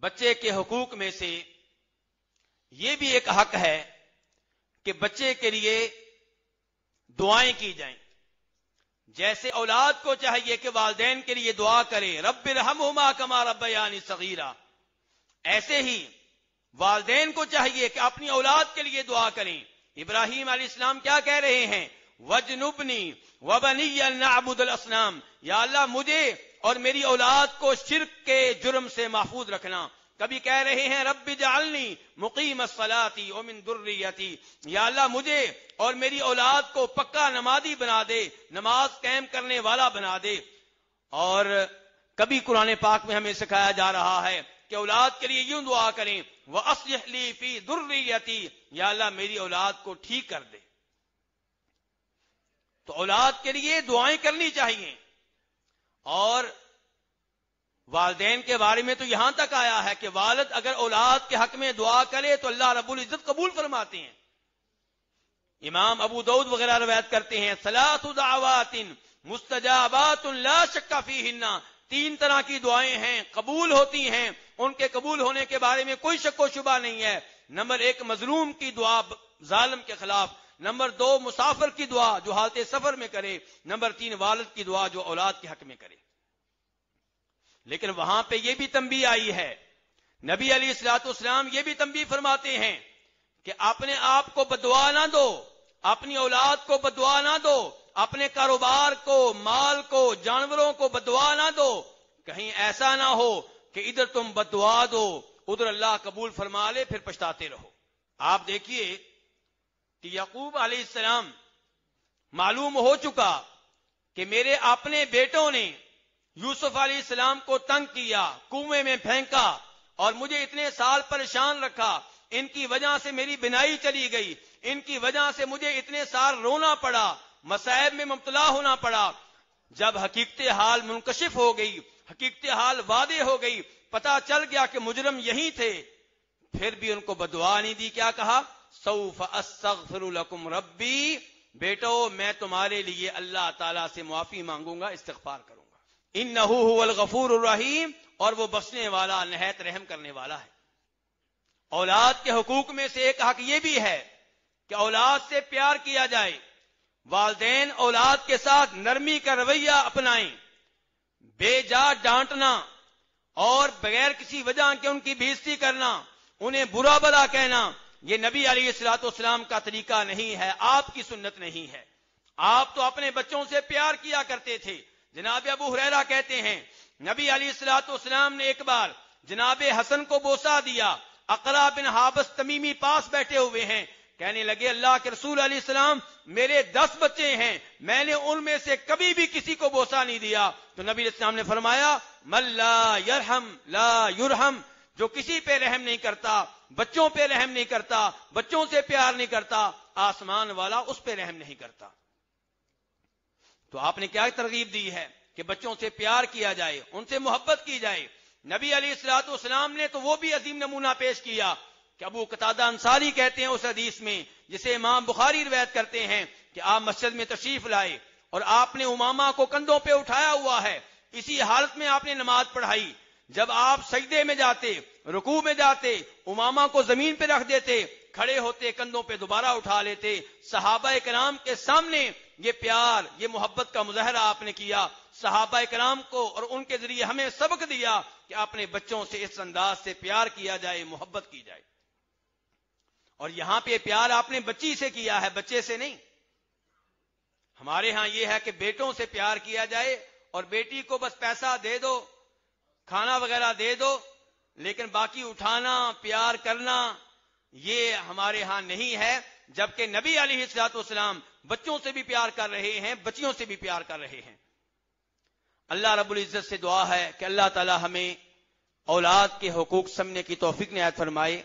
بچے کے حقوق میں سے یہ بھی ایک حق ہے کہ بچے کے لیے دعائیں کی جائیں. جیسے اولاد کو چاہیے کہ والدین کے لیے دعا کرے رب ارحمہما کما ربیانی صغیرا، ایسے ہی والدین کو چاہیے کہ اپنی اولاد کے لیے دعا کریں. ابراہیم علیہ السلام کیا کہہ رہے ہیں؟ وجنبنی وبنی ان نعبد الاصنام، یا اللہ مجھے اور میری اولاد کو شرک کے جرم سے محفوظ رکھنا. کبھی کہہ رہے ہیں رب اجعلنی مقیم الصلاۃ ومن ذریتی، یا اللہ مجھے اور میری اولاد کو پکا نمازی بنا دے، نماز قائم کرنے والا بنا دے. اور کبھی قرآن پاک میں ہمیں سکھایا جا رہا ہے کہ اولاد کے لیے یوں دعا کریں وَأَصْلِحْ لِي فِي ذُرِّيَّتِي، یا اللہ میری اولاد کو ٹھیک کر دے. تو اولاد کے لیے دعائیں کرنی چاہیے. اور والدین کے بارے میں تو یہاں تک آیا ہے کہ والد اگر اولاد کے حق میں دعا کرے تو اللہ رب العزت قبول فرماتے ہیں. امام ابو داؤد وغیرہ روایت کرتے ہیں ثلاث دعوات مستجابات لا شک فیہن، 3 طرح کی دعائیں ہیں قبول ہوتی ہیں، ان کے قبول ہونے کے بارے میں کوئی شک و شبہ نہیں ہے. نمبر 1 مظلوم کی دعا ظالم کے خلاف، نمبر 2 مسافر کی دعا جو حالت سفر میں کرے، نمبر 3 والد کی دعا جو اولاد کے حق میں کرے. لیکن وہاں پہ یہ بھی تنبیہ آئی ہے، نبی علیہ الصلوۃ والسلام یہ بھی تنبیہ فرماتے ہیں کہ اپنے آپ کو بددعا نہ دو، اپنی اولاد کو بددعا نہ دو، اپنے کاروبار کو، مال کو، جانوروں کو بددعا نہ دو. کہیں ایسا نہ ہو کہ ادھر تم بددعا دو ادھر اللہ قبول فرما لے، پھر پچھتاتے رہو. آپ دیکھیے کہ یعقوب علیہ السلام معلوم ہو چکا کہ میرے اپنے بیٹوں نے یوسف علیہ السلام کو تنگ کیا، کنویں میں پھینکا اور مجھے اتنے سال پریشان رکھا، ان کی وجہ سے میری بینائی چلی گئی، ان کی وجہ سے مجھے اتنے سال رونا پڑا، مصائب میں مبتلا ہونا پڑا. جب حقیقت حال منکشف ہو گئی، حقیقت حال واضح ہو گئی، پتا چل گیا کہ مجرم یہی تھے، پھر بھی ان کو بددعا نہیں دی. کیا کہا؟ سوف استغفر لکم ربی، بیٹو میں تمہارے لیے اللہ تعالیٰ سے معافی مانگوں گا، استغفار کروں گا. انہ هو الغفور الرحیم، اور وہ بخشنے والا نہایت رحم کرنے والا ہے. اولاد کے حقوق میں سے ایک حق یہ بھی ہے کہ اولاد سے پیار کیا جائے. والدین اولاد کے ساتھ نرمی کا رویہ اپنائیں. بے جا ڈانٹنا اور بغیر کسی وجہ کے ان کی بےعزتی کرنا، انہیں برا بھلا کہنا، یہ نبی علیہ الصلوۃ والسلام کا طریقہ نہیں ہے، آپ کی سنت نہیں ہے. آپ تو اپنے بچوں سے پیار کیا کرتے تھے. جناب ابو ہریرہ کہتے ہیں نبی علیہ الصلوۃ والسلام نے ایک بار جناب حسن کو بوسہ دیا. اقرا بن حابس تمیمی پاس بیٹھے ہوئے ہیں، کہنے لگے اللہ کے رسول علیہ السلام میرے 10 بچے ہیں، میں نے ان میں سے کبھی بھی کسی کو بوسہ نہیں دیا. تو نبی علیہ السلام نے فرمایا من لا یرحم لا یرحم، جو کسی پہ رحم نہیں کرتا، بچوں پہ رحم نہیں کرتا، بچوں سے پیار نہیں کرتا، آسمان والا اس پہ رحم نہیں کرتا. تو آپ نے کیا ترغیب دی ہے کہ بچوں سے پیار کیا جائے، ان سے محبت کی جائے. نبی علیہ الصلوۃ والسلام نے تو وہ بھی عظیم نمونہ پیش کیا کہ ابو قتادہ انصاری کہتے ہیں اس حدیث میں جسے امام بخاری روایت کرتے ہیں کہ آپ مسجد میں تشریف لائے اور آپ نے امامہ کو کندھوں پہ اٹھایا ہوا ہے، اسی حالت میں آپ نے نماز پڑھائی. جب آپ سجدے میں جاتے، رکوع میں جاتے، امامہ کو زمین پہ رکھ دیتے، کھڑے ہوتے کندھوں پہ دوبارہ اٹھا لیتے. صحابہ کرام کے سامنے یہ پیار، یہ محبت کا مظاہرہ آپ نے کیا. صحابہ کرام کو اور ان کے ذریعے ہمیں سبق دیا کہ اپنے بچوں سے اس انداز سے پیار کیا جائے، محبت کی جائے. اور یہاں پہ پیار آپ نے بچی سے کیا ہے، بچے سے نہیں. ہمارے ہاں یہ ہے کہ بیٹوں سے پیار کیا جائے اور بیٹی کو بس پیسہ دے دو، کھانا وغیرہ دے دو، لیکن باقی اٹھانا، پیار کرنا یہ ہمارے ہاں نہیں ہے. جبکہ نبی علیہ الصلوۃ والسلام بچوں سے بھی پیار کر رہے ہیں، بچیوں سے بھی پیار کر رہے ہیں. اللہ رب العزت سے دعا ہے کہ اللہ تعالی ہمیں اولاد کے حقوق سمجھنے کی توفیق عنایت فرمائے.